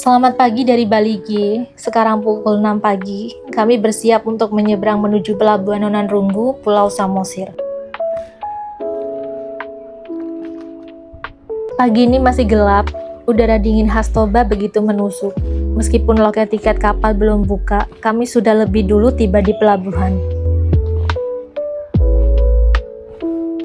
Selamat pagi dari Bali G. Sekarang pukul 6 pagi. Kami bersiap untuk menyeberang menuju Pelabuhan Nonanrunggu, Pulau Samosir. Pagi ini masih gelap. Udara dingin khas Toba begitu menusuk. Meskipun loket tiket kapal belum buka, kami sudah lebih dulu tiba di pelabuhan.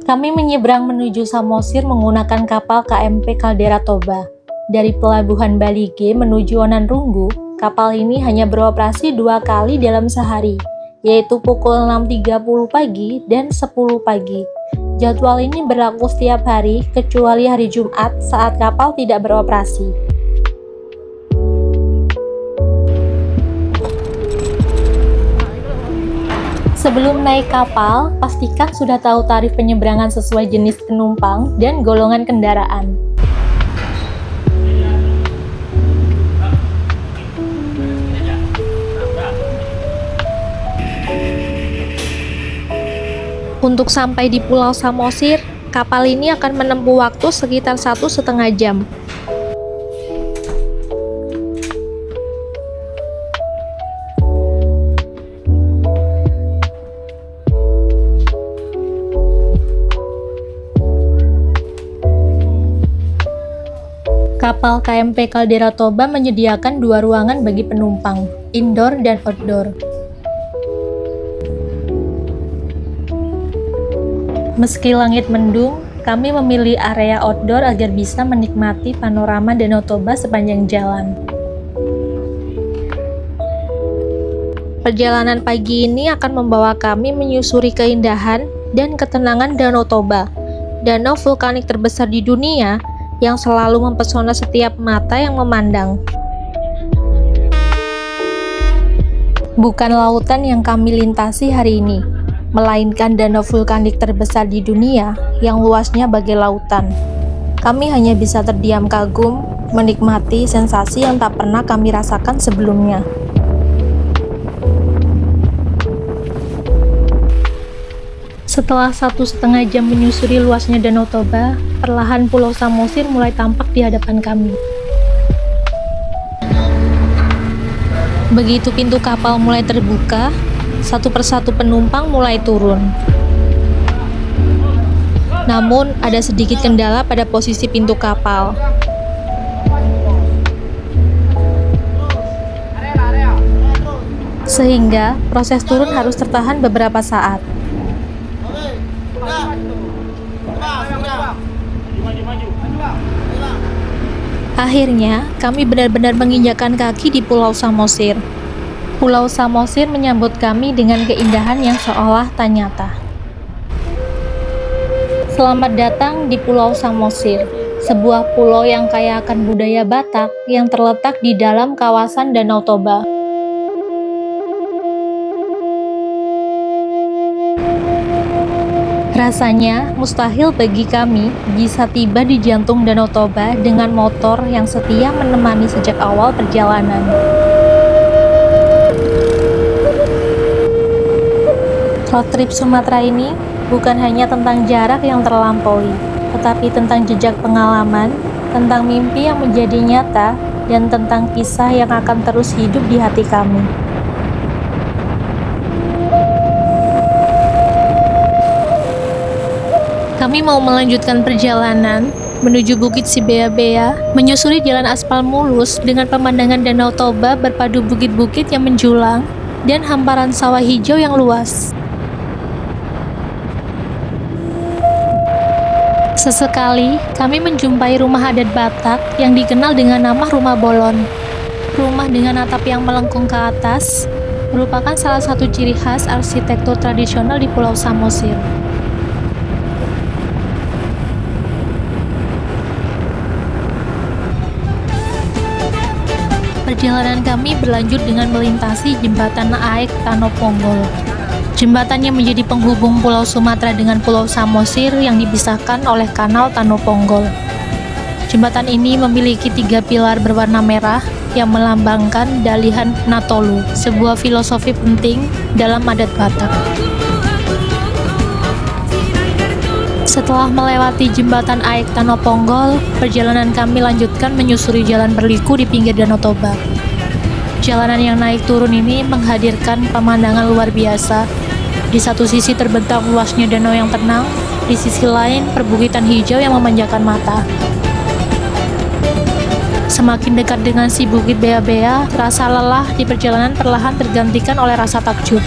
Kami menyeberang menuju Samosir menggunakan kapal KMP Caldera Toba. Dari pelabuhan Bali G menuju Nonanrunggu, kapal ini hanya beroperasi 2 kali dalam sehari, yaitu pukul 6.30 pagi dan 10 pagi. Jadwal ini berlaku setiap hari, kecuali hari Jumat saat kapal tidak beroperasi. Sebelum naik kapal, pastikan sudah tahu tarif penyeberangan sesuai jenis penumpang dan golongan kendaraan. Untuk sampai di Pulau Samosir, kapal ini akan menempuh waktu sekitar 1,5 jam. Kapal KMP Caldera Toba menyediakan 2 ruangan bagi penumpang, indoor dan outdoor. Meski langit mendung, kami memilih area outdoor agar bisa menikmati panorama Danau Toba sepanjang jalan. Perjalanan pagi ini akan membawa kami menyusuri keindahan dan ketenangan Danau Toba, danau vulkanik terbesar di dunia yang selalu mempesona setiap mata yang memandang. Bukan lautan yang kami lintasi hari ini, melainkan danau vulkanik terbesar di dunia yang luasnya bagai lautan. Kami hanya bisa terdiam kagum, menikmati sensasi yang tak pernah kami rasakan sebelumnya. Setelah 1,5 jam menyusuri luasnya Danau Toba, perlahan Pulau Samosir mulai tampak di hadapan kami. Begitu pintu kapal mulai terbuka, satu persatu penumpang mulai turun. Namun, ada sedikit kendala pada posisi pintu kapal. Sehingga, proses turun harus tertahan beberapa saat. Akhirnya, kami benar-benar menginjakkan kaki di Pulau Samosir. Pulau Samosir menyambut kami dengan keindahan yang seolah tak nyata. Selamat datang di Pulau Samosir, sebuah pulau yang kaya akan budaya Batak yang terletak di dalam kawasan Danau Toba. Rasanya mustahil bagi kami bisa tiba di jantung Danau Toba dengan motor yang setia menemani sejak awal perjalanan. Road trip Sumatera ini bukan hanya tentang jarak yang terlampaui, tetapi tentang jejak pengalaman, tentang mimpi yang menjadi nyata, dan tentang kisah yang akan terus hidup di hati kami. Kami mau melanjutkan perjalanan menuju Bukit Sibea-bea, menyusuri jalan aspal mulus dengan pemandangan Danau Toba berpadu bukit-bukit yang menjulang dan hamparan sawah hijau yang luas. Sesekali, kami menjumpai rumah adat Batak yang dikenal dengan nama Rumah Bolon. Rumah dengan atap yang melengkung ke atas merupakan salah satu ciri khas arsitektur tradisional di Pulau Samosir. Perjalanan kami berlanjut dengan melintasi jembatan Aek Tanoponggol. Jembatan yang menjadi penghubung Pulau Sumatera dengan Pulau Samosir yang dipisahkan oleh Kanal Tanoponggol. Jembatan ini memiliki 3 pilar berwarna merah yang melambangkan Dalihan Natolu, sebuah filosofi penting dalam adat Batak. Setelah melewati jembatan Aek Tanoponggol, perjalanan kami lanjutkan menyusuri jalan berliku di pinggir Danau Toba. Jalanan yang naik turun ini menghadirkan pemandangan luar biasa. Di satu sisi terbentang luasnya danau yang tenang, di sisi lain perbukitan hijau yang memanjakan mata. Semakin dekat dengan si bukit Bea-Bea, rasa lelah di perjalanan perlahan tergantikan oleh rasa takjub.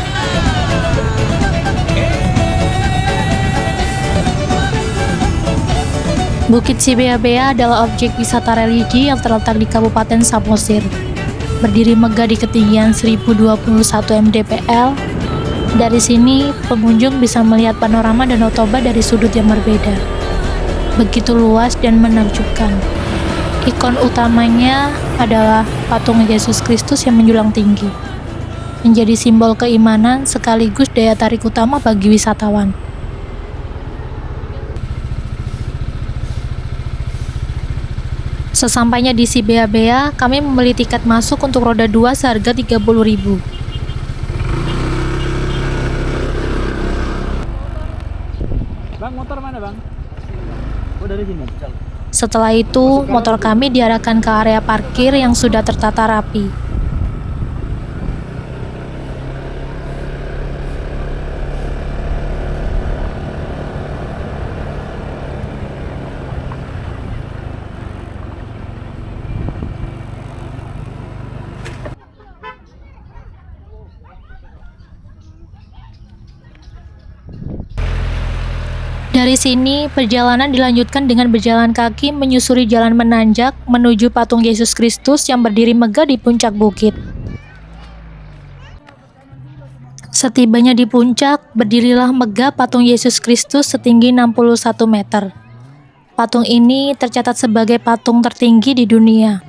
Bukit Sibea-Bea adalah objek wisata religi yang terletak di Kabupaten Samosir. Berdiri megah di ketinggian 1021 mdpl. Dari sini, pengunjung bisa melihat panorama Danau Toba dari sudut yang berbeda. Begitu luas dan menakjubkan. Ikon utamanya adalah patung Yesus Kristus yang menjulang tinggi. Menjadi simbol keimanan sekaligus daya tarik utama bagi wisatawan. Sesampainya di Sibea-Bea, kami membeli tiket masuk untuk roda 2 seharga 30.000. Bang, motor mana bang? Oh dari sini. Setelah itu, motor kami diarahkan ke area parkir yang sudah tertata rapi. Dari sini, perjalanan dilanjutkan dengan berjalan kaki menyusuri jalan menanjak menuju patung Yesus Kristus yang berdiri megah di puncak bukit. Setibanya di puncak, berdirilah megah patung Yesus Kristus setinggi 61 meter. Patung ini tercatat sebagai patung tertinggi di dunia.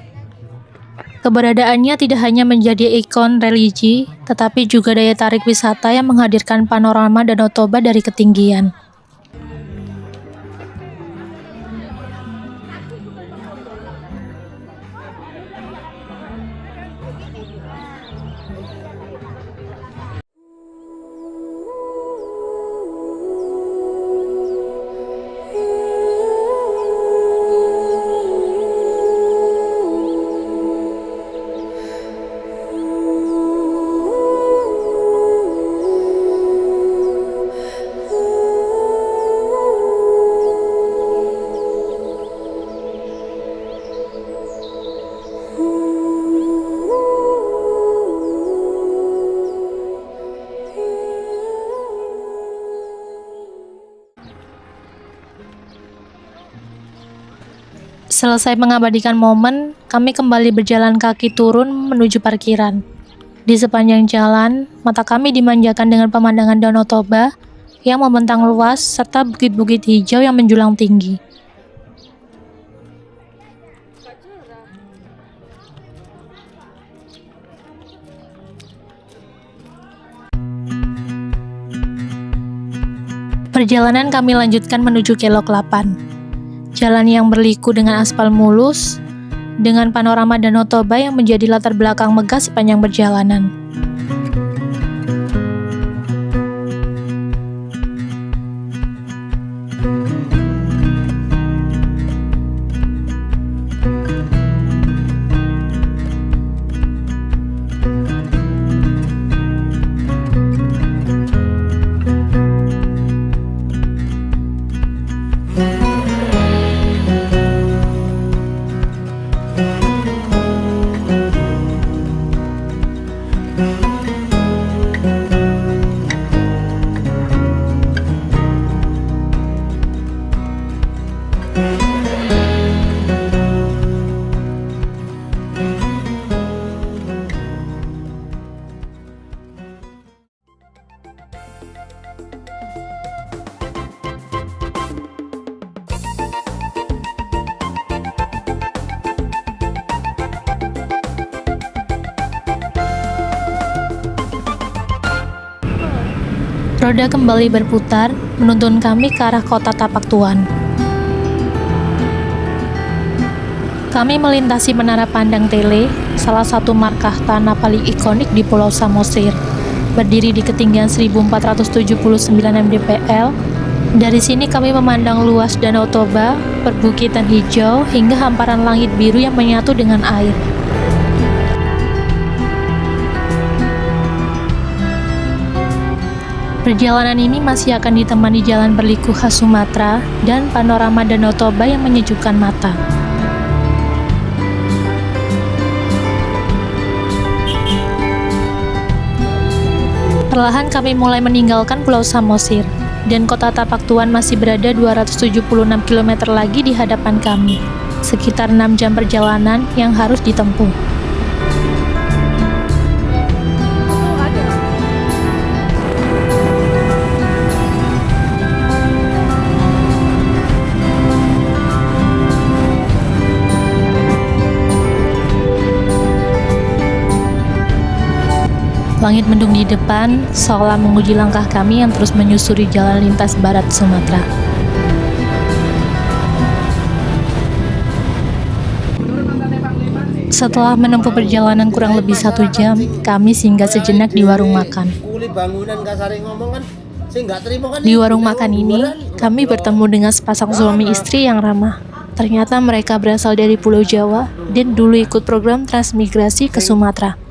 Keberadaannya tidak hanya menjadi ikon religi, tetapi juga daya tarik wisata yang menghadirkan panorama Danau Toba dari ketinggian. Selesai mengabadikan momen, kami kembali berjalan kaki turun menuju parkiran. Di sepanjang jalan, mata kami dimanjakan dengan pemandangan Danau Toba yang membentang luas serta bukit-bukit hijau yang menjulang tinggi. Perjalanan kami lanjutkan menuju Kelok 8. Jalan yang berliku dengan aspal mulus, dengan panorama Danau Toba yang menjadi latar belakang megah sepanjang perjalanan. Roda kembali berputar, menuntun kami ke arah kota Tapak Tuan. Kami melintasi Menara Pandang Tele, salah satu markah tanah paling ikonik di Pulau Samosir. Berdiri di ketinggian 1479 mdpl, Dari sini kami memandang luas Danau Toba, perbukitan hijau, hingga hamparan langit biru yang menyatu dengan air. Perjalanan ini masih akan ditemani jalan berliku khas Sumatera dan panorama Danau Toba yang menyejukkan mata. Perlahan kami mulai meninggalkan Pulau Samosir, dan kota Tapak Tuan masih berada 276 km lagi di hadapan kami, sekitar 6 jam perjalanan yang harus ditempuh. Langit mendung di depan, seolah menguji langkah kami yang terus menyusuri jalan lintas barat Sumatera. Setelah menempuh perjalanan kurang lebih 1 jam, kami singgah sejenak di warung makan. Di warung makan ini, kami bertemu dengan sepasang suami istri yang ramah. Ternyata mereka berasal dari Pulau Jawa dan dulu ikut program transmigrasi ke Sumatera.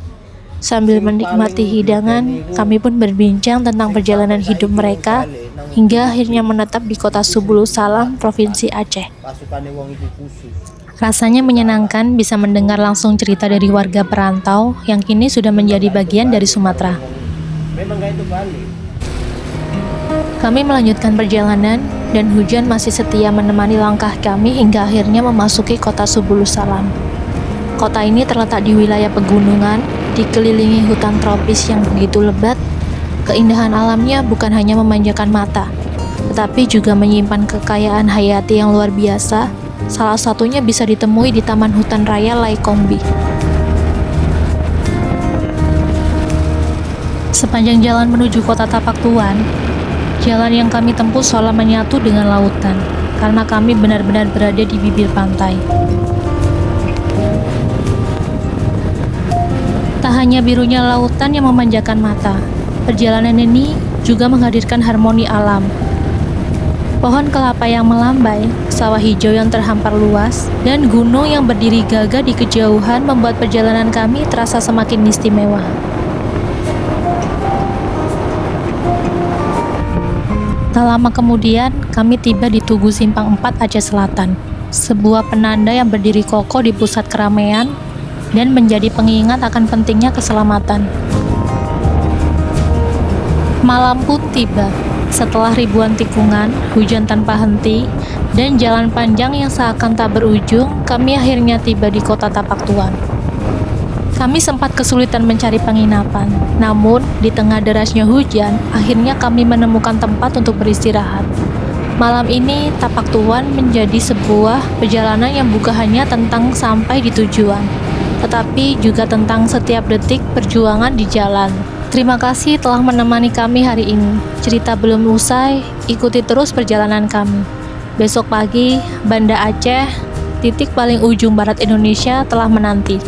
Sambil menikmati hidangan, kami pun berbincang tentang perjalanan hidup mereka hingga akhirnya menetap di kota Subulu Salam, Provinsi Aceh. Rasanya menyenangkan bisa mendengar langsung cerita dari warga perantau yang kini sudah menjadi bagian dari Sumatera. Kami melanjutkan perjalanan dan hujan masih setia menemani langkah kami hingga akhirnya memasuki kota Subulu Salam. Kota ini terletak di wilayah pegunungan, dikelilingi hutan tropis yang begitu lebat. Keindahan alamnya bukan hanya memanjakan mata, tetapi juga menyimpan kekayaan hayati yang luar biasa. Salah satunya bisa ditemui di Taman Hutan Raya Laikombi. Sepanjang jalan menuju kota Tapak Tuan, jalan yang kami tempuh seolah menyatu dengan lautan, karena kami benar-benar berada di bibir pantai. Tak hanya birunya lautan yang memanjakan mata, perjalanan ini juga menghadirkan harmoni alam. Pohon kelapa yang melambai, sawah hijau yang terhampar luas, dan gunung yang berdiri gagah di kejauhan membuat perjalanan kami terasa semakin istimewa. Tak lama kemudian, kami tiba di Tugu Simpang 4 Aceh Selatan, sebuah penanda yang berdiri kokoh di pusat keramaian dan menjadi pengingat akan pentingnya keselamatan. Malam pun tiba. Setelah ribuan tikungan, hujan tanpa henti, dan jalan panjang yang seakan tak berujung, kami akhirnya tiba di kota Tapak Tuan. Kami sempat kesulitan mencari penginapan, namun di tengah derasnya hujan, akhirnya kami menemukan tempat untuk beristirahat. Malam ini, Tapak Tuan menjadi sebuah perjalanan yang bukan hanya tentang sampai di tujuan, tetapi juga tentang setiap detik perjuangan di jalan. Terima kasih telah menemani kami hari ini. Cerita belum usai, ikuti terus perjalanan kami. Besok pagi, Banda Aceh, titik paling ujung barat Indonesia telah menanti.